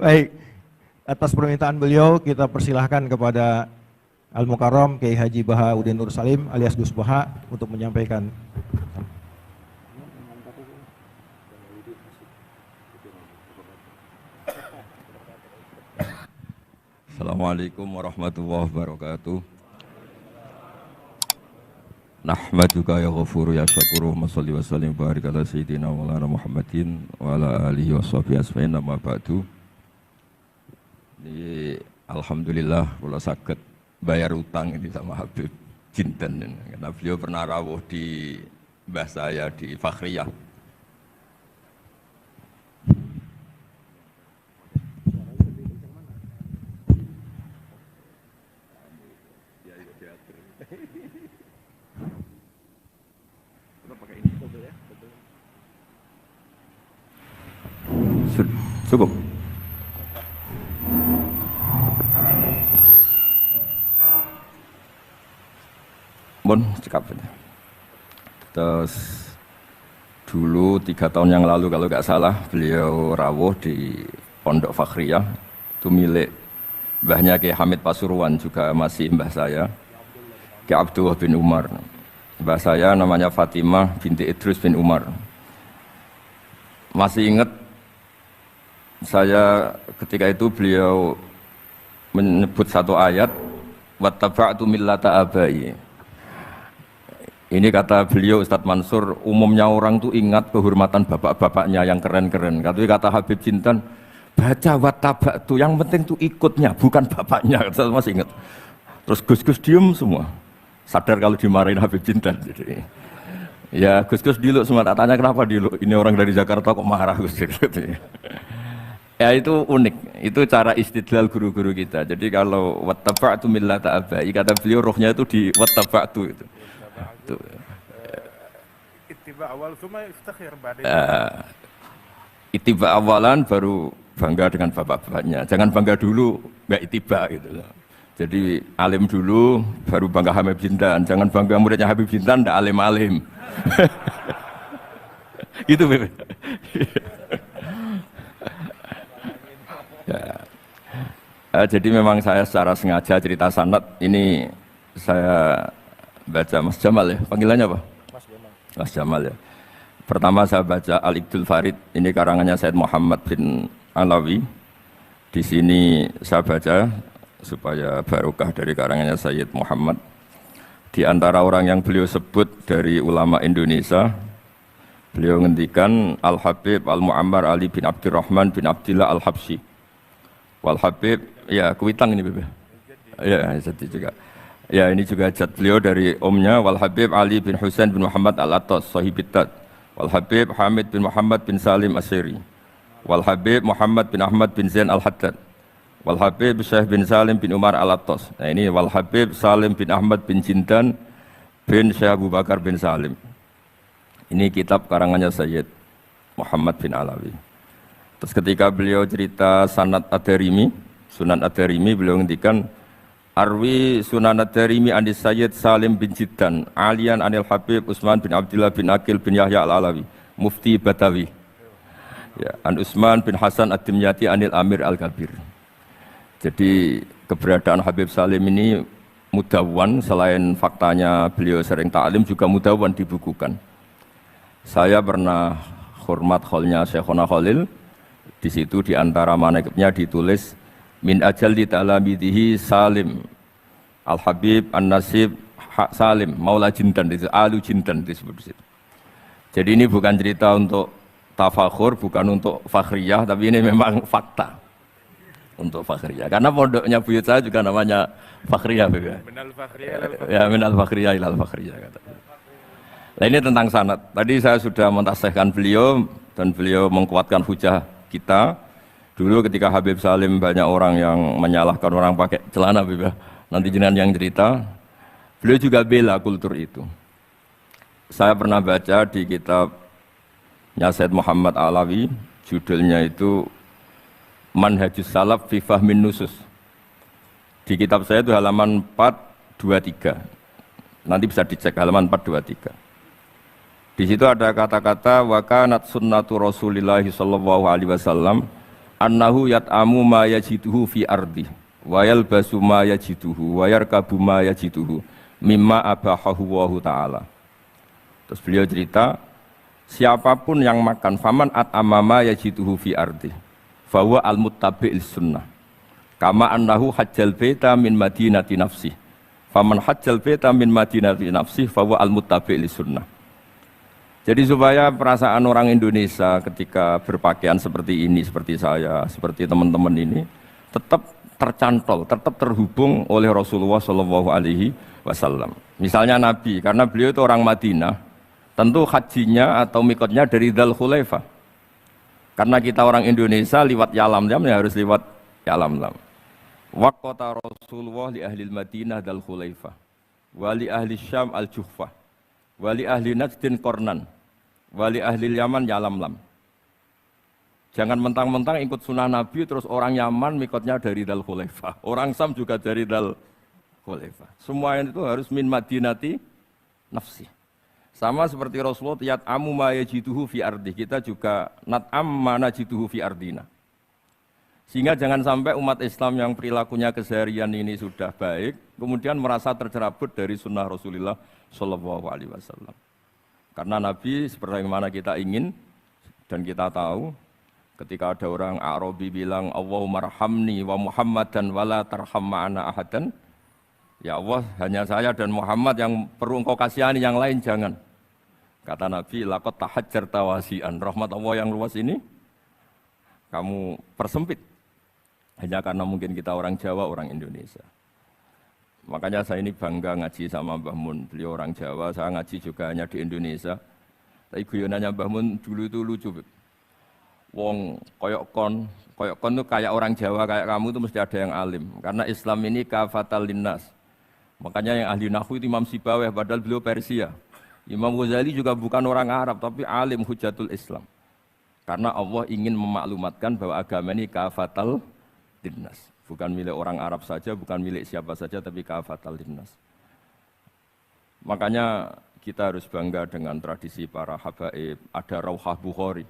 Baik, atas permintaan beliau kita persilahkan kepada Al-Mukarram Kiai Haji Bahauddin Nur Salim alias Gus Baha untuk menyampaikan. Assalamualaikum warahmatullahi wabarakatuh. Nahmaduka ya ghafuru ya syakuru wa salli wa sallim barik ala sayyidina wa ala Muhammadin wa ala alihi wa sahbihi asma'in amma ba'du. Ini alhamdulillah kula saged bayar utang ini sama Habib Jinten, karena beliau pernah rawuh di mbah saya di Fakhriyah. Cukup. Bon, cekap. Terus dulu 3 tahun yang lalu kalau nggak salah beliau rawuh di Pondok Fakhriyah, itu milik mbahnya Kiai Hamid Pasuruan, juga masih mbah saya, Kiai Abdullah bin Umar. Mbah saya namanya Fatimah binti Idrus bin Umar. Masih ingat saya ketika itu beliau menyebut satu ayat, wattaba'tu millata abai. Ini kata beliau Ustadz Mansur, umumnya orang tuh ingat kehormatan bapak-bapaknya yang keren-keren. Tapi kata Habib Jinten, baca wattaba'tu, yang penting tuh ikutnya, bukan bapaknya. Saya masih ingat. Terus Gus-Gus diem semua, sadar kalau dimarahin Habib Jinten. Jadi, ya Gus-Gus diluk semua, tanya kenapa diluk? Ini orang dari Jakarta kok marah Gus. Ya itu unik, itu cara istidlal guru-guru kita. Jadi kalau wattaba'tu millata abai, kata beliau rohnya itu di wattaba'tu itu. Ittiba awal cuma iftakhir ba'da. Ittiba awalan baru bangga dengan bapak-bapaknya. Jangan bangga dulu enggak ittiba gitu loh. Jadi alim dulu baru bangga Habib Jinten. Jangan bangga muridnya Habib Jinten ndak alim-alim. Gitu Beb. Ya. Jadi memang saya secara sengaja cerita sanad ini saya baca Mas Jamal ya, panggilannya apa? Mas Jamal. Mas Jamal ya. Pertama saya baca Al-Iqdul Farid, ini karangannya Said Muhammad bin Alawi. Di sini saya baca supaya barokah dari karangannya Sayyid Muhammad. Di antara orang yang beliau sebut dari ulama Indonesia, beliau ngendikan Al-Habib Al-Mu'ammar Ali bin Abdurrahman bin Abdillah Al-Habsyi. Wal Habib, ya Kuitang ini Bebe. Ya, jadi juga. Ya, ini juga jad beliau dari omnya Wal Habib Ali bin Husain bin Muhammad Al-Attas, Sahibit Tad. Wal Habib Hamid bin Muhammad bin Salim Asyiri. Wal Habib Muhammad bin Ahmad bin Zain Al-Haddad. Wal Habib Syekh bin Salim bin Umar Al-Attas. Nah, ini Wal Habib Salim bin Ahmad bin Jinten bin Syekh Abu Bakar bin Salim. Ini kitab karangannya Sayyid Muhammad bin Alawi. Terus ketika beliau cerita Sanad Ad-Darimi, Sunan Ad-Darimi, beliau ngendikan Arwi Sunan Ad-Darimi Anis Sayyid Salim bin Jiddan, Alian Anil Habib Utsman bin Abdullah bin Akil bin Yahya Al-Alawi, Mufti Batawi. Ya, An Utsman bin Hasan Ad-Dimyati Anil Amir Al-Kabir. Jadi keberadaan Habib Salim ini mudawwan, selain faktanya beliau sering ta'lim juga mudawwan dibukukan. Saya pernah hormat kholnya Syekhona Khalil. Di situ di antara manaqibnya ditulis min ajalli ta'lamidihi Salim Al-Habib An-Nasib Salim Maula Jinten, itu Alu Jinten disebut di situ. Jadi ini bukan cerita untuk tafakhur, bukan untuk fakhriyah, tapi ini memang fakta untuk fakhriyah. Karena pondoknya buyut saya juga namanya fakhriyah, Minal fakhriyah. ya minal fakhriyah ilal fakhriyah kata. Nah ini tentang sanad. Tadi saya sudah mentasihkan beliau dan beliau mengkuatkan hujah kita. Dulu ketika Habib Salim banyak orang yang menyalahkan orang pakai celana, nanti jenengan yang cerita. Beliau juga bela kultur itu. Saya pernah baca di kitabnya Said Muhammad Alawi, judulnya itu Manhajus Salaf fi Fahmin Nusus. Di kitab saya itu halaman 423. Nanti bisa dicek halaman 423. Di situ ada kata-kata wa kanat sunnatu Rasulillah sallallahu alaihi wasallam annahu yat'amu ma yajiduhu fi ardi wa yalbasu ma yajiduhu wa yarkabu ma yajiduhu mimma abahahu Allahu ta'ala. Terus beliau cerita, siapapun yang makan faman at'ama ma yajiduhu fi ardi fahuwa al-muttabi'il sunnah kama annahu hajjal baita min madinati nafsi faman hajjal baita min madinati nafsi fahuwa al-muttabi'il sunnah. Jadi supaya perasaan orang Indonesia ketika berpakaian seperti ini, seperti saya, seperti teman-teman ini tetap tercantol, tetap terhubung oleh Rasulullah Shallallahu Alaihi Wasallam. Misalnya Nabi, karena beliau itu orang Madinah, tentu hajinya atau mikotnya dari Dzul Khulaifah. Karena kita orang Indonesia lewat Yalamlam ya harus lewat Yalamlam. Waqata Rasulullah li ahli Madinah Dzul Khulaifah, wa li ahli Syam al-Juhfah, wa li ahli Najdin Qornan, wali ahli Yaman Yalamlam. Jangan mentang-mentang ikut sunnah Nabi terus orang Yaman mikotnya dari Dzul Khulaifah, orang Sam juga dari Dzul Khulaifah. Semua itu harus min madinati nafsi. Sama seperti Rasulullah yat'amu ma yajiduhu fi ardi, kita juga nat'am ma najiduhu fi ardina. Sehingga jangan sampai umat Islam yang perilakunya keseharian ini sudah baik, kemudian merasa tercerabut dari sunnah Rasulullah Shallallahu Alaihi Wasallam. Karena Nabi seperti mana kita ingin dan kita tahu, ketika ada orang Arabi bilang Allahumma rahamni wa Muhammadan wala tarham ma'ana ahadan, ya Allah hanya saya dan Muhammad yang perlu engkau kasihani, yang lain jangan. Kata Nabi, laqad tahajjarta wasi'an, rahmat Allah yang luas ini kamu persempit hanya karena mungkin kita orang Jawa, orang Indonesia. Makanya saya ini bangga ngaji sama Mbah Mun. Beliau orang Jawa, saya ngaji juga hanya di Indonesia. Tapi guyonannya Mbah Mun dulu itu lucu. Wong koyok kon itu kayak orang Jawa, kayak kamu itu mesti ada yang alim. Karena Islam ini kafatal linnas. Makanya yang ahli nahwu itu Imam Sibawayh, padahal beliau Persia. Imam Ghazali juga bukan orang Arab, tapi alim hujatul Islam. Karena Allah ingin memaklumatkan bahwa agama ini kafatal linnas. Bukan milik orang Arab saja, bukan milik siapa saja, tapi kafatal linnas. Makanya kita harus bangga dengan tradisi para habaib. Ada Rauhah Bukhari.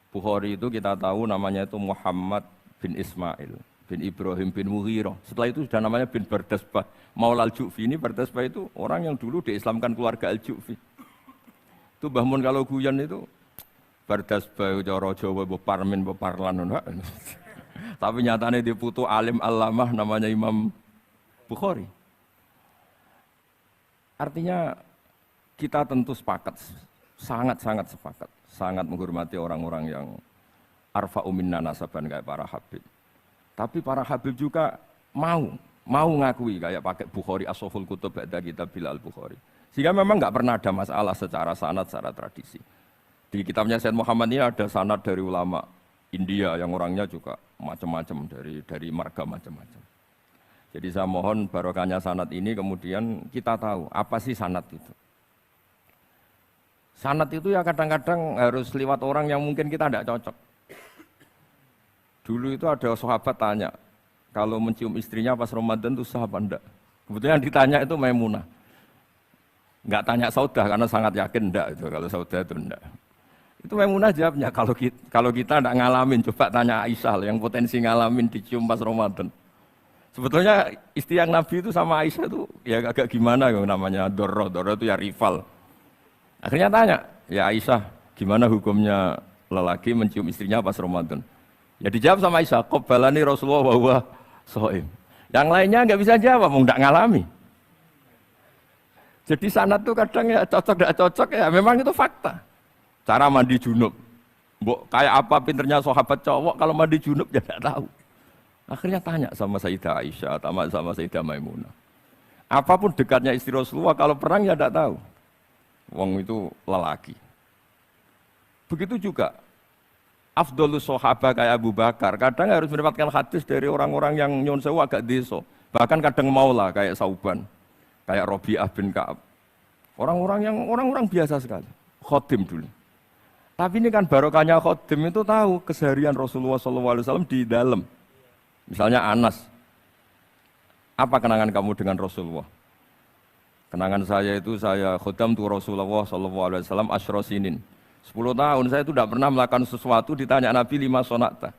Bukhari itu kita tahu namanya itu Muhammad bin Ismail, bin Ibrahim bin Mughirah. Setelah itu sudah namanya bin Bardasbah. Maula al-Ju'fi ini, Bardasbah itu orang yang dulu diislamkan keluarga al-Ju'fi. Itu Mbah Mun kalau guyon itu, Bardasbah, cara Jawa, Parmin, Parlan. Tapi nyatanya dia putu alim alamah namanya Imam Bukhari. Artinya kita tentu sepakat, sangat-sangat sepakat, sangat menghormati orang-orang yang arfa'u minna nasaban kayak para habib. Tapi para habib juga mau ngakui kayak pakai Bukhari as-Sahihul Kutub ba'da kitab Bilal Bukhari. Sehingga memang nggak pernah ada masalah secara sanad, secara tradisi. Di kitabnya Sayyid Muhammad ini ada sanad dari ulama India yang orangnya juga macam-macam dari marga macam-macam. Jadi saya mohon barokahnya sanad ini kemudian kita tahu apa sih sanad itu. Sanad itu ya kadang-kadang harus lewat orang yang mungkin kita tidak cocok. Dulu itu ada sahabat tanya, kalau mencium istrinya pas Ramadan itu sah apa enggak? Kebetulan ditanya itu Maimunah. Enggak tanya Saudah karena sangat yakin enggak itu, kalau Saudah itu enggak. Itu Maimunah jawabnya, kalau kita tidak ngalamin, coba tanya Aisyah yang potensi ngalamin dicium pas Ramadan. Sebetulnya istri yang Nabi itu sama Aisyah itu ya agak gimana yang namanya Doro itu ya rival. Akhirnya tanya, ya Aisyah gimana hukumnya lelaki mencium istrinya pas Ramadan? Ya dijawab sama Aisyah, qabbalani Rasulullah wa huwa shaim. Yang lainnya nggak bisa jawab, mau nggak ngalami. Jadi sanad itu kadang ya cocok nggak cocok ya memang itu fakta. Cara mandi junub, kayak apa pinternya sahabat cowok kalau mandi junub ya tidak tahu. Akhirnya tanya sama Sayyidah Aisyah, sama Sayyidah Maimunah. Apapun dekatnya istri Rasulullah, kalau perang ya tidak tahu. Wong itu lelaki. Begitu juga, afdolus sahabat kayak Abu Bakar, kadang harus mendapatkan hadis dari orang-orang yang nyon sewu agak deso. Bahkan kadang maulah kayak Sauban, kayak Robi'ah bin Ka'ab. Orang-orang biasa sekali, khotim dulu. Tapi ini kan barokahnya khotim itu tahu keseharian Rasulullah SAW di dalam. Misalnya Anas, apa kenangan kamu dengan Rasulullah? Kenangan saya itu saya khodam tu Rasulullah SAW asyra sinin. 10 tahun saya itu tidak pernah melakukan sesuatu ditanya Nabi 5 sonata.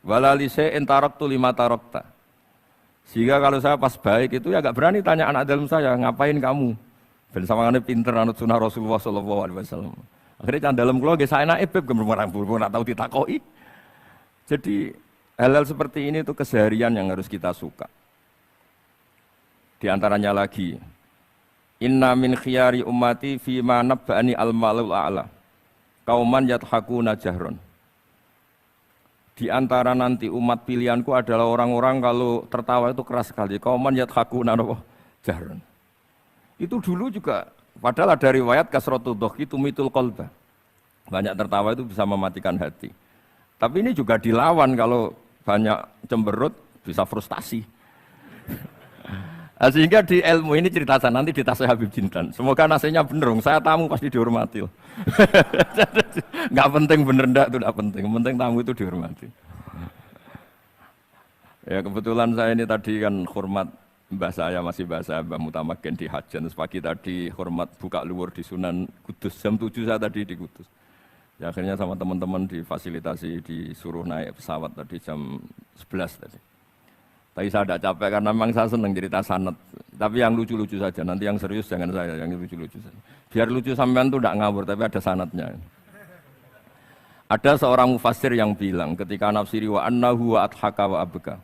Wala li syai'in taraktu lima tarakta. Sehingga kalau saya pas baik itu ya enggak berani tanya anak dalam saya, ngapain kamu? Ben sawangane pinter anut sunah Rasulullah sallallahu alaihi wasallam. Akhirnya can dalem kula nggih saenake beb gemerang ora tau ditakoki. Jadi hal-hal seperti ini itu keseharian yang harus kita suka. Di antaranya lagi, inna min khiyari ummati fi ma nabba'ani al-malul a'la. Kauman yathakuna jahron. Di antara nanti umat pilihanku adalah orang-orang kalau tertawa itu keras sekali. Kauman yathakuna jahron. Itu dulu juga, padahal ada riwayat kasratud dhahki tumitul qalba. Banyak tertawa itu bisa mematikan hati. Tapi ini juga dilawan kalau banyak cemberut bisa frustasi. Nah, sehingga di ilmu ini cerita saya nanti di tasnya Habib Jintan. Semoga nasinya bener, saya tamu pasti dihormati. Nggak penting bener ndak itu nggak penting. Penting tamu itu dihormati. Ya kebetulan saya ini tadi kan hormat mbah saya masih bahasa Mbah Mutamakin di Hajan. Terus pagi tadi hormat buka luar di Sunan Kudus. Jam 7 saya tadi di Kudus. Ya, akhirnya sama teman-teman difasilitasi disuruh naik pesawat tadi jam 11 tadi. Tapi saya tidak capek karena memang saya senang cerita sanad. Tapi yang lucu-lucu saja, nanti yang serius jangan saya, yang lucu-lucu saja. Biar lucu sampean tuh tidak ngawur, tapi ada sanadnya. Ada seorang mufassir yang bilang ketika nafsiri wa annahu wa adhaka wa abka.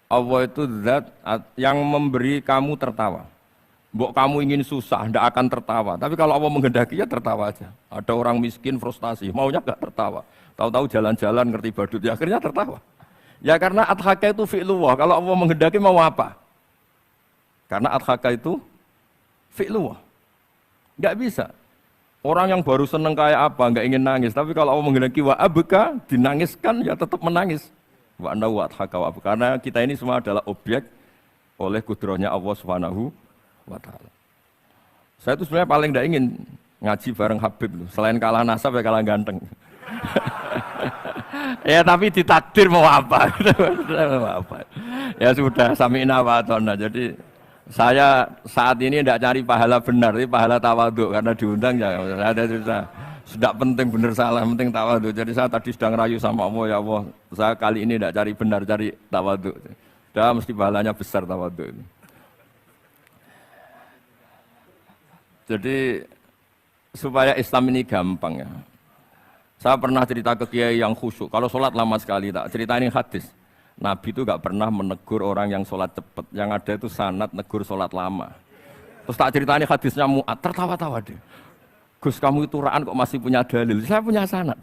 Allah itu zat yang memberi kamu tertawa. Mbok kamu ingin susah, tidak akan tertawa. Tapi kalau Allah menghendaki ya tertawa aja. Ada orang miskin frustasi, maunya nggak tertawa. Tahu-tahu jalan-jalan ngerti badut, ya akhirnya tertawa. Ya karena adhaka itu fi'lullah. Kalau Allah menghendaki mau apa? Karena adhaka itu fi'lullah. Nggak bisa. Orang yang baru seneng kayak apa, nggak ingin nangis. Tapi kalau Allah menghendaki wa abka, dinangiskan ya tetap menangis. Wa anna wa adhaka wa abka. Karena kita ini semua adalah objek oleh kudrahnya Allah Subhanahu wa ta'ala. Saya itu sebenarnya paling tidak ingin ngaji bareng Habib loh. Selain kalah nasab ya kalah ganteng. Ya tapi ditakdir mau apa? Mau apa? Ya sudah sami'na wa ata'na. Jadi saya saat ini tidak cari pahala benar, tapi pahala tawadhu karena diundang ya. Saya sudah penting benar salah, penting tawadhu. Jadi saya tadi sedang rayu sama Allah, ya Allah, saya kali ini tidak cari benar, cari tawadhu. Sudah mesti pahalanya besar tawadhu itu. Jadi supaya Islam ini gampang ya. Saya pernah cerita ke kiai yang khusyuk. Kalau sholat lama sekali, tak cerita ini hadis. Nabi itu gak pernah menegur orang yang sholat cepat. Yang ada itu sanad negur sholat lama. Terus tak cerita ini hadisnya Mu'ad, tertawa-tawa dia. Gus kamu itu raan kok masih punya dalil. Saya punya sanad.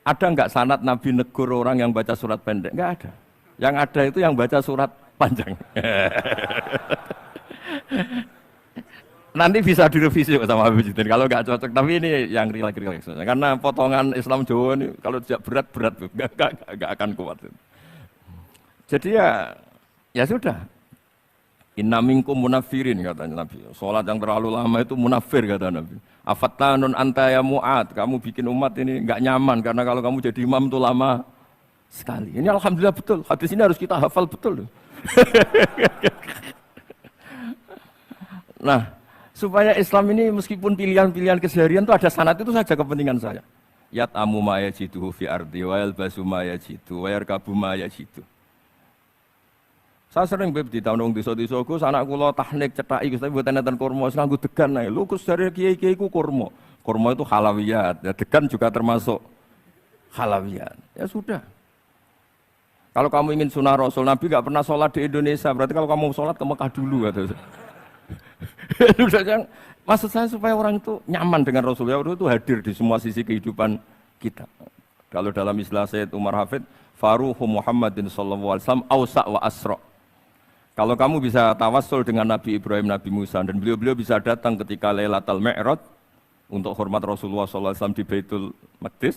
Ada nggak sanad Nabi negur orang yang baca surat pendek? Nggak ada. Yang ada itu yang baca surat panjang. Nanti bisa direvisi sama Habib Jitin kalau nggak cocok. Tapi ini yang rileks. Karena potongan Islam Jawa ini kalau tidak berat nggak akan kuat. Jadi ya sudah. Inna minkum munafirin katanya Nabi. Sholat yang terlalu lama itu munafir kata Nabi. Afattanun anta ya Mu'ad. Kamu bikin umat ini nggak nyaman karena kalau kamu jadi imam itu lama sekali. Ini alhamdulillah betul. Hadis ini harus kita hafal betul. Nah, supaya Islam ini meskipun pilihan-pilihan keseharian itu ada sanad itu saja kepentingan saya. Yat amu ma yajiduhu fi ardi wa yalbasu ma yajidu wa yarkabu ma yajidu. Saya sering beb di tahun desa-desa Gus anak kula tahnik cethaki Gus tapi mboten enten kurma wis nganggo degan ae. Lho Gus dari kiai-kiai ku kurma. Kurma itu halawiyat. Ya degan juga termasuk halawiyat. Ya sudah. Kalau kamu ingin sunnah Rasul, Nabi enggak pernah sholat di Indonesia. Berarti kalau kamu sholat ke Mekah dulu kata. Maksud saya supaya orang itu nyaman dengan Rasulullah itu hadir di semua sisi kehidupan kita. Kalau dalam istilah Sayyid Umar Hafid, Faruhu Muhammadin sallallahu alaihi wasallam ausa' wa asra'. Kalau kamu bisa tawassul dengan Nabi Ibrahim, Nabi Musa, dan beliau-beliau bisa datang ketika Lailatul Mi'raj untuk hormat Rasulullah SAW di Baitul Maqdis,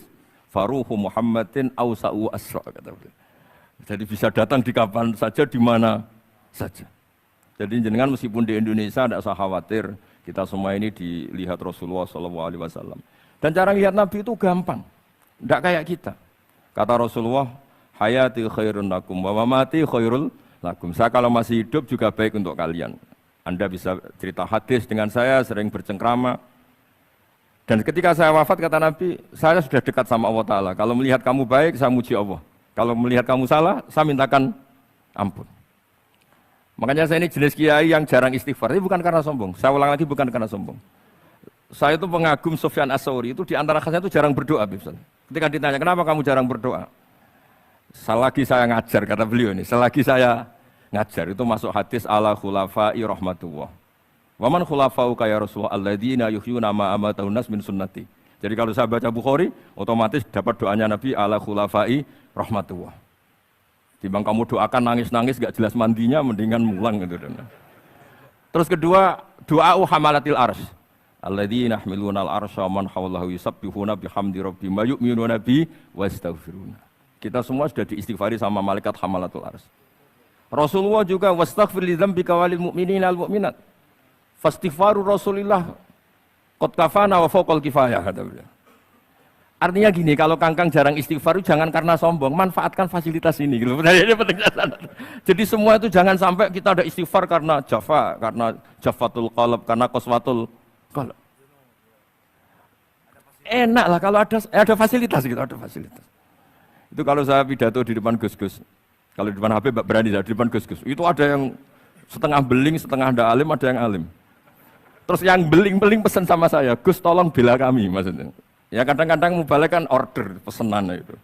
Faruhu Muhammadin awsa'u asra' kata beliau. Jadi bisa datang di kapan saja, di mana saja. Jadi jenengan meskipun di Indonesia tidak usah khawatir, kita semua ini dilihat Rasulullah SAW. Dan cara lihat Nabi itu gampang, tidak kayak kita. Kata Rasulullah, hayati khairun lakum wa mamati khairul lakum. Saya kalau masih hidup juga baik untuk kalian. Anda bisa cerita hadis dengan saya, sering bercengkrama. Dan ketika saya wafat kata Nabi, saya sudah dekat sama Allah Ta'ala. Kalau melihat kamu baik, saya muji Allah. Kalau melihat kamu salah, saya mintakan ampun. Makanya saya ini jenis kiai yang jarang istighfar. Ini bukan karena sombong. Saya ulang lagi, bukan karena sombong. Saya itu pengagum Sufyan Ats-Tsauri, itu di antara khasnya itu jarang berdoa. Ketika ditanya, kenapa kamu jarang berdoa? Selagi saya ngajar, kata beliau ini, selagi saya ngajar, itu masuk hadis ala khulafa'i rahmatullah. Waman khulafa'u kaya Rasulullah alladzina yuhyuna ma amatahun nas min sunnati. Jadi kalau saya baca Bukhari, otomatis dapat doanya Nabi ala khulafa'i rahmatullah. Timbang kamu doakan nangis-nangis gak jelas mandinya, mendingan mulang gitu. Terus kedua, doa hamalatil arsy. Alladzina yahmiluna al-arsya man hawlahu yusabbihuna bihamdi rabbihim wa yu'minuna bi wa yastaghfiruna. Kita semua sudah diistighfari sama malaikat hamalatul arsy. Rasulullah juga wastaghfir li dzambika walil mu'minina al mu'minat. Fastighfaru Rasulillah qad kafana wa fawqal kifayah, kata beliau. Artinya gini, kalau kangkang jarang istighfar itu jangan karena sombong, manfaatkan fasilitas ini gitu. Ini penting. Jadi semua itu jangan sampai kita ada istighfar karena jafa, karena jafatul qalb, karena qaswatul qalb. Enak lah kalau ada fasilitas gitu, ada fasilitas. Itu kalau saya pidato di depan Gus-Gus. Kalau di depan Habib berani, di depan Gus-Gus. Itu ada yang setengah beling, setengah ada alim, ada yang alim. Terus yang beling-beling pesan sama saya, Gus tolong bela kami maksudnya. Ya kadang-kadang mubalek kan order pesanan itu.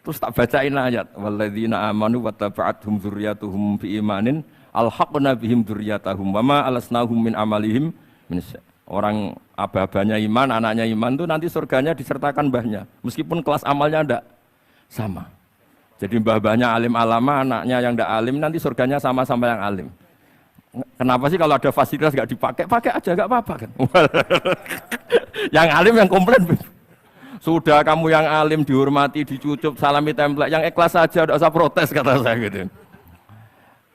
Terus tak bacain ayat, walladzina amanu wattaba'athum dzurriyyatuhum biimanin alhaqna bihim dzurriyyatahum wama alasnahum min amalihim min syai'. Orang aba-abanya iman, anaknya iman itu nanti surganya disertakan mbahnya, meskipun kelas amalnya ndak sama. Jadi mbah-mbahnya alim alama, anaknya yang ndak alim nanti surganya sama-sama yang alim. Kenapa sih kalau ada fasilitas gak dipakai? Pakai aja gak apa-apa kan. Yang alim yang komplain. Sudah kamu yang alim dihormati, dicucup, salami template, yang ikhlas saja, tidak usah protes kata saya gitu.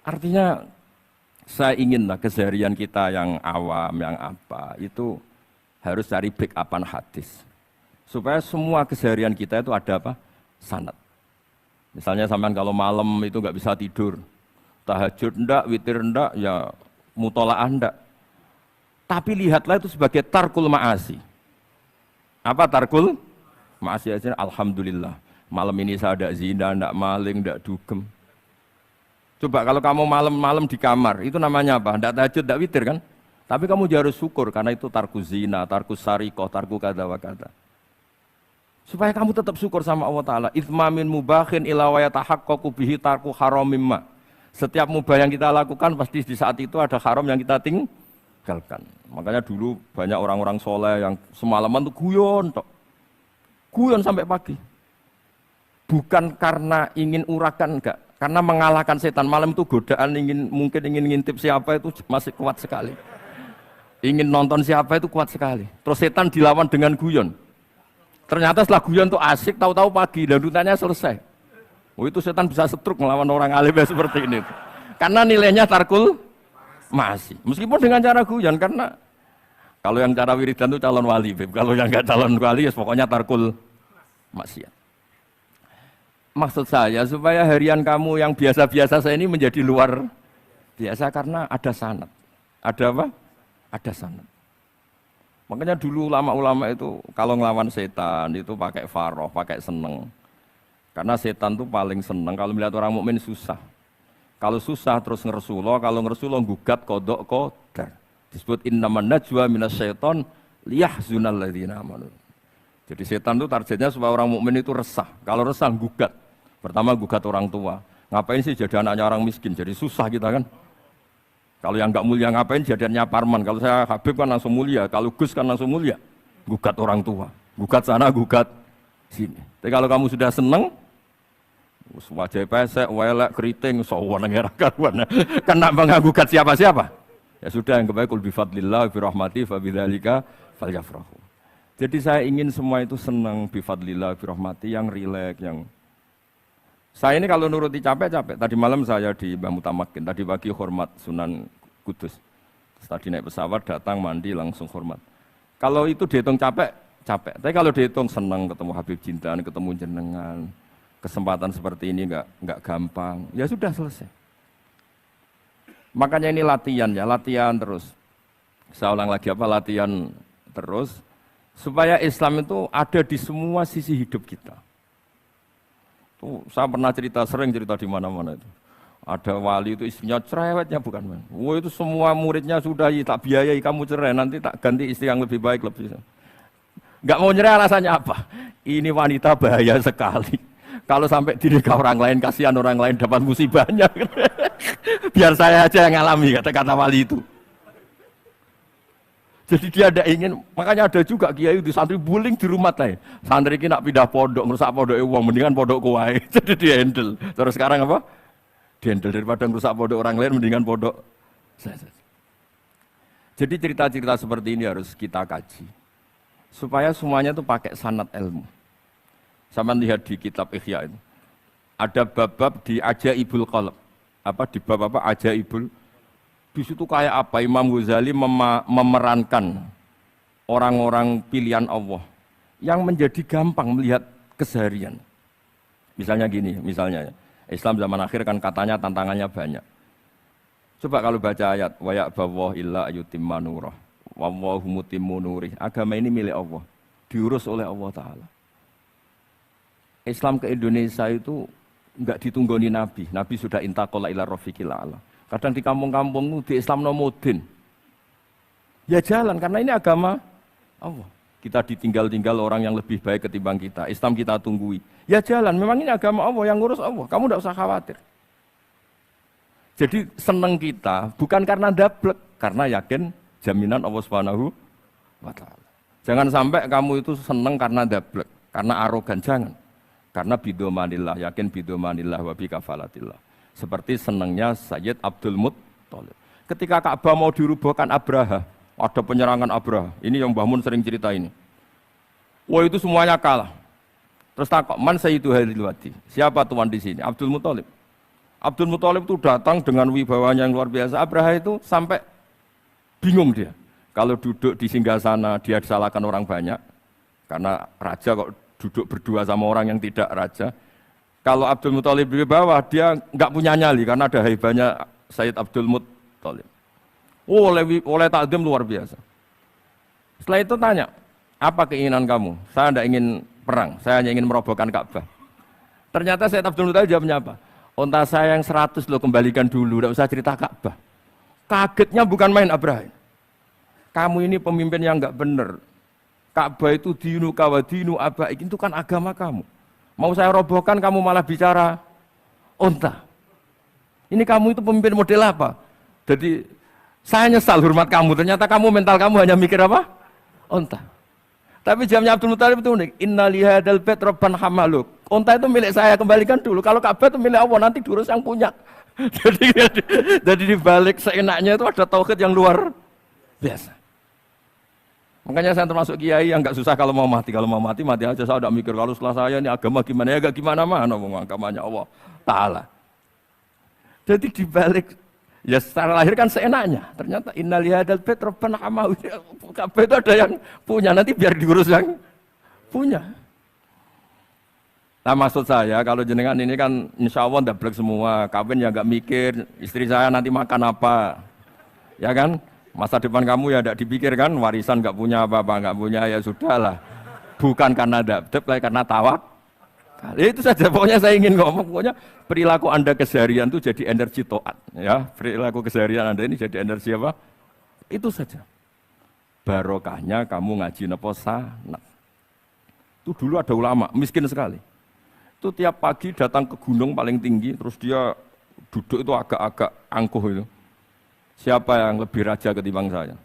Artinya saya inginlah keseharian kita yang awam, yang apa, itu harus cari backupan hadis. Supaya semua keseharian kita itu ada apa? Sanad. Misalnya sampean kalau malam itu nggak bisa tidur, tahajud ndak, witir ndak, ya mutolaah ndak. Tapi lihatlah itu sebagai tarkul ma'asi. Apa tarkul ma'asi? Alhamdulillah, malam ini saya ada zina, ndak maling, ndak dugem. Coba kalau kamu malam-malam di kamar, itu namanya apa? Ndak tahajud, ndak witir kan? Tapi kamu harus syukur karena itu tarku zina, tarku sarikoh, tarku kata wa kata. Supaya kamu tetap syukur sama Allah Ta'ala. Ithmamin mubakhin ila wa yatahaqqaqu bihi tarku haramimma. Setiap mubah yang kita lakukan pasti di saat itu ada haram yang kita tinggalkan. Makanya dulu banyak orang-orang soleh yang semalaman tuh guyon tok. Guyon sampai pagi. Bukan karena ingin urakan, enggak. Karena mengalahkan setan. Malam itu godaan mungkin ingin ngintip siapa itu masih kuat sekali. Ingin nonton siapa itu kuat sekali. Terus setan dilawan dengan guyon. Ternyata setelah guyon tuh asik, tahu-tahu pagi dan dutannya selesai. Oh itu setan bisa setruk melawan orang alim seperti ini. Karena nilainya tarkul masih. Meskipun dengan cara guyon, karena kalau yang cara wiridan itu calon wali, kalau yang enggak calon wali ya pokoknya tarkul maksiat. Maksud saya supaya harian kamu yang biasa-biasa saya ini menjadi luar biasa karena ada sanad. Ada apa? Ada sanad. Makanya dulu ulama-ulama itu kalau ngelawan setan itu pakai faroh, pakai seneng. Karena setan itu paling seneng kalau melihat orang mukmin susah. Kalau susah terus ngersuloh, kalau ngersuloh gugat kodok qadar. Disebut innaman najwa minasyaiton liyahzunal ladzina amanu. Jadi setan itu targetnya supaya orang mukmin itu resah. Kalau resah gugat. Pertama gugat orang tua. Ngapain sih jadi anaknya orang miskin? Jadi susah kita kan. Kalau yang enggak mulia ngapain jadiannya Parman? Kalau saya Habib kan langsung mulia, kalau Gus kan langsung mulia. Gugat orang tua, gugat sana, gugat sini. Tapi kalau kamu sudah seneng, wajah pesek, welek, keriting, sawan nang karuan. Kan nambah enggak gugat siapa-siapa. Ya sudah yang kebaik kul bi fadlillah bi rahmati fa bidzalika falyafrahu. Jadi saya ingin semua itu senang bi fadlillah bi rahmati, yang rileks, yang saya ini kalau nuruti capek-capek. Tadi malam saya di Mbah Mutamakin, tadi pagi hormat Sunan Kudus. Tadi naik pesawat, datang, mandi, langsung hormat. Kalau itu dihitung capek, capek. Tapi kalau dihitung senang ketemu Habib Jintan, ketemu jenengan. Kesempatan seperti ini enggak gampang. Ya sudah selesai. Makanya ini latihan ya, latihan terus. Saya ulang lagi apa, latihan terus. Supaya Islam itu ada di semua sisi hidup kita. Tuh, saya pernah cerita, sering cerita di mana-mana itu. Ada wali itu istrinya cerewetnya bukan main. Wah itu semua muridnya sudah tak biayai kamu cerai, nanti tak ganti istri yang lebih baik lebih. Enggak mau nyerah alasannya apa? Ini wanita bahaya sekali. Kalau sampai dinikah orang lain, kasihan orang lain dapat musibahnya. Biar saya aja yang ngalami, kata-kata wali itu. Jadi dia ada ingin, makanya ada juga kiai di santri bullying di rumah teh. Santri ini nak pindah pondok, ngerusak pondok uang, mendingan pondok kuai. Jadi dia handle. Terus sekarang apa? Dia handle daripada ngerusak pondok orang lain, mendingan pondok. Jadi cerita-cerita seperti ini harus kita kaji. Supaya semuanya itu pakai sanad ilmu. Sama lihat di kitab Ihya itu. Ada bab-bab di Ajaibul Qalb. Apa di bab apa? Ajaibul. Di situ kayak apa Imam Ghazali memerankan orang-orang pilihan Allah yang menjadi gampang melihat keseharian. Misalnya gini, misalnya Islam zaman akhir kan katanya tantangannya banyak. Coba kalau baca ayat wa ya'ballahu illa ayyutimma nurah wallahu mutimmu nurih. Agama ini milik Allah, diurus oleh Allah Ta'ala. Islam ke Indonesia itu enggak ditunggoni Nabi. Nabi sudah intaqala ila rafiqil a'la. Kadang di kampung-kampung di Islam nomodin. Ya jalan karena ini agama Allah. Kita ditinggal-tinggal orang yang lebih baik ketimbang kita. Islam kita tunggui. Ya jalan, memang ini agama Allah yang ngurus Allah. Kamu tidak usah khawatir. Jadi senang kita bukan karena dablek, karena yakin jaminan Allah Subhanahu wa taala. Jangan sampai kamu itu senang karena dablek, karena arogan, jangan. Karena bidomanillah, yakin bidomanillah wa bikafalatillah. Seperti senangnya Sayyid Abdul Muttalib. Ketika Ka'bah mau dirubuhkan Abraha, ada penyerangan Abraha. Ini yang Mbah Mun sering cerita ini. Wah itu semuanya kalah. Terus takut, man Sayyidu Hadil Wadi. Siapa tuan di sini? Abdul Muttalib. Abdul Muttalib itu datang dengan wibawanya yang luar biasa. Abraha itu sampai bingung dia. Kalau duduk di singgasana dia disalahkan orang banyak. Karena raja kok duduk berdua sama orang yang tidak raja. Kalau Abdul Muttalib di bawah, dia nggak punya nyali karena ada haibahnya Sayyid Abdul Muttalib. Oleh takdim luar biasa. Setelah itu tanya, apa keinginan kamu? Saya tidak ingin perang, saya hanya ingin merobohkan Ka'bah. Ternyata Sayyid Abdul Muttalib jawabnya apa? Unta saya yang 100 lo kembalikan dulu, tidak usah cerita Ka'bah. Kagetnya bukan main Abraha. Kamu ini pemimpin yang nggak benar. Ka'bah itu dinu kawadinu abaik, itu kan agama kamu. Mau saya robohkan kamu malah bicara unta. Ini kamu itu pemimpin model apa? Jadi saya nyesal hormat kamu, ternyata kamu mental kamu hanya mikir apa? Unta. Tapi jamnya Abdul Muttalib itu unik. Inna lihadal bait rabban hamaluk. Unta itu milik saya, kembalikan dulu. Kalau Ka'bah itu milik Allah, nanti diurus yang punya. jadi di balik seenaknya itu ada tauhid yang luar biasa. Makanya saya termasuk kiai yang nggak susah kalau mau mati. Kalau mau mati, mati aja. Saya udah mikir kalau setelah saya ini agama gimana ya, gak gimana-mana. Agamanya Allah Ta'ala. Jadi dibalik, ya secara lahir kan seenaknya. Ternyata inna lihadal bait rabban hamaluk. Ka'bah itu ada yang punya, nanti biar diurus yang punya. Nah maksud saya kalau jenengan ini kan insya Allah dablek semua. Kawin ya nggak mikir, istri saya nanti makan apa. Ya kan? Masa depan kamu ya tidak dipikirkan, warisan nggak punya apa-apa, nggak punya ya sudahlah. Bukan karena dablek, karena tawak. Ya itu saja, pokoknya saya ingin ngomong, pokoknya perilaku Anda keseharian itu jadi energi to'at. Ya, perilaku keseharian Anda ini jadi energi apa? Itu saja. Barokahnya kamu ngaji napa sanad. Itu dulu ada ulama, miskin sekali. Itu tiap pagi datang ke gunung paling tinggi, terus dia duduk itu agak-agak angkuh itu. Siapa yang lebih raja ketimbang saya?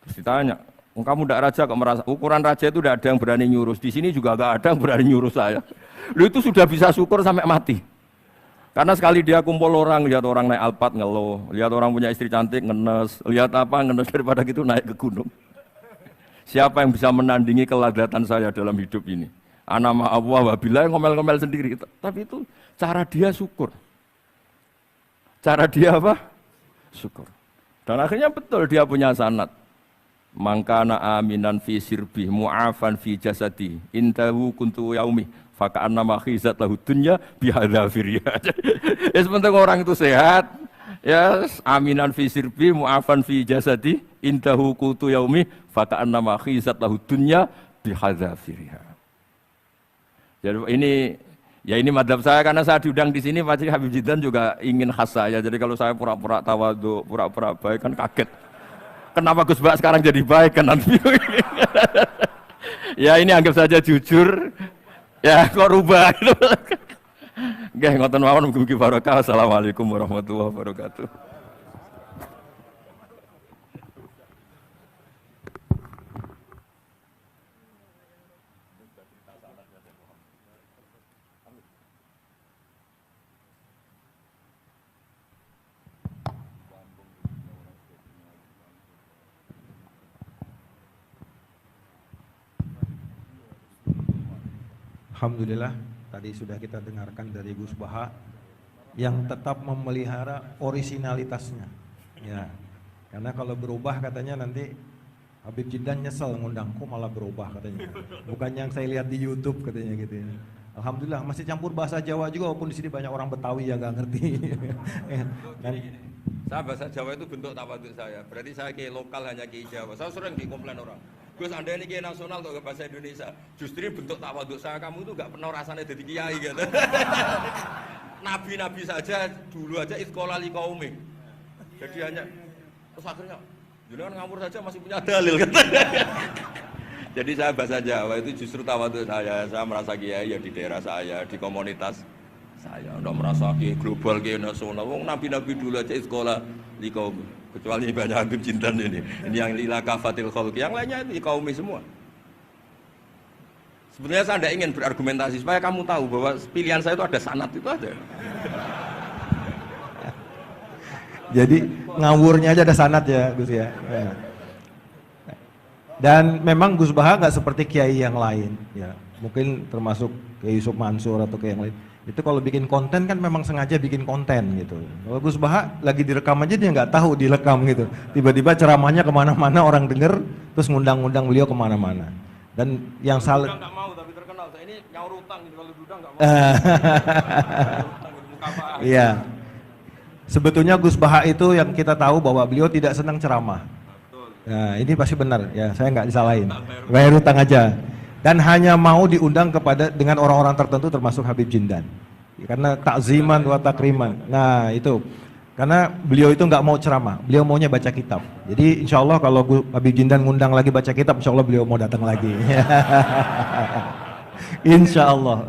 Terus ditanya, kamu tidak raja kok merasa? Ukuran raja itu tidak ada yang berani nyurus. Di sini juga tidak ada yang berani nyurus saya. Lu itu sudah bisa syukur sampai mati. Karena sekali dia kumpul orang, lihat orang naik Alphard ngeluh, lihat orang punya istri cantik ngenes, lihat apa ngenes daripada gitu naik ke gunung. Siapa yang bisa menandingi keladatan saya dalam hidup ini? Ana ma Allah wabillah ngomel-ngomel sendiri. Tapi itu cara dia syukur. Cara dia apa? Syukur. Dan akhirnya betul dia punya sanad. Mangkana aminan fi sirbi mu'afan fi jasadi intahu kuntu yaumi faka'anna ma khizat lahu dunya bihadzafiriya. Ya sebentar orang itu sehat, ya aminan fi sirbi mu'afan fi jasadi intahu kuntu yaumi faka'anna ma khizat lahu dunya bihadzafiriya. Jadi Ya ini madhab saya karena saya diundang di sini pasti Habib Jiddan juga ingin khas saya. Jadi kalau saya pura-pura tawadhu, pura-pura baik kan kaget. Kenapa Gus Bak sekarang jadi baik kan nanti? Ya ini anggap saja jujur. Ya kok rubah gitu. Nggih ngoten mawon mugi-mugi barokah. Assalamualaikum warahmatullahi wabarakatuh. Alhamdulillah tadi sudah kita dengarkan dari Gus Baha yang tetap memelihara orisinalitasnya. Ya. Karena kalau berubah katanya nanti Habib Jiddan nyesel ngundangku malah berubah katanya. Bukan yang saya lihat di YouTube katanya gitu ya. Alhamdulillah masih campur bahasa Jawa juga walaupun di sini banyak orang Betawi yang nggak ngerti. Dan Saya bahasa Jawa itu bentuk tawaduk saya. Berarti saya kiai lokal hanya kiai Jawa. Saya sering dikomplain orang. Gus Anda ini kiai nasional kok ke bahasa Indonesia. Justru bentuk tawaduk saya kamu itu nggak pernah rasanya jadi kiai gitu. Nabi-nabi saja dulu aja iskola li kaumi. Jadi hanya terus akhirnya jangan ngawur saja masih punya dalil kan. Jadi saya bahasa Jawa itu justru tawaduk saya. Saya merasa kiai ya di daerah saya, di komunitas saya. Udah merasa kiai global, kiai nasional. Wong nabi-nabi dulu aja sekolah di kaum. Kecuali banyak Habib Jiddan ini. Ini yang lila kafatil khalq. Yang lainnya itu di kaumi semua. Sebenarnya saya tidak ingin berargumentasi supaya kamu tahu bahwa pilihan saya itu ada sanad itu ada. jadi ngawurnya aja ada sanad ya Gus ya. Ya. Dan memang Gus Baha nggak seperti kiai yang lain ya. Mungkin termasuk Kiai Yusuf Mansur atau kiai yang lain. Itu kalau bikin konten kan memang sengaja bikin konten gitu. Kalau Gus Baha lagi direkam aja dia nggak tahu direkam gitu. Tiba-tiba ceramahnya kemana-mana orang denger, terus ngundang-ngundang beliau kemana-mana. Dan yang salah. Nggak mau tapi terkenal. Saya ini nyaur utang gitu kalau dudang nggak mau. Iya. Sebetulnya Gus Baha itu yang kita tahu bahwa beliau tidak senang ceramah. Nah ini pasti benar ya. Saya nggak disalahin. Bayar utang aja. Dan hanya mau diundang kepada dengan orang-orang tertentu termasuk Habib Jiddan karena takziman wa takriman. Nah itu karena beliau itu nggak mau ceramah, beliau maunya baca kitab. Jadi insya Allah kalau Habib Jiddan ngundang lagi baca kitab, insya Allah beliau mau datang lagi. Insya Allah.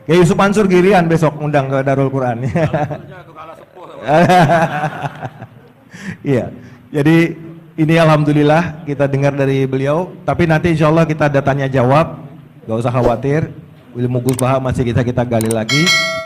Kayak Yusuf Mansur Girian besok ngundang ke Darul Quran. Iya. Jadi ini alhamdulillah kita dengar dari beliau, tapi nanti insya Allah kita ada tanya jawab, gak usah khawatir, ilmu Gus Baha masih kita gali lagi.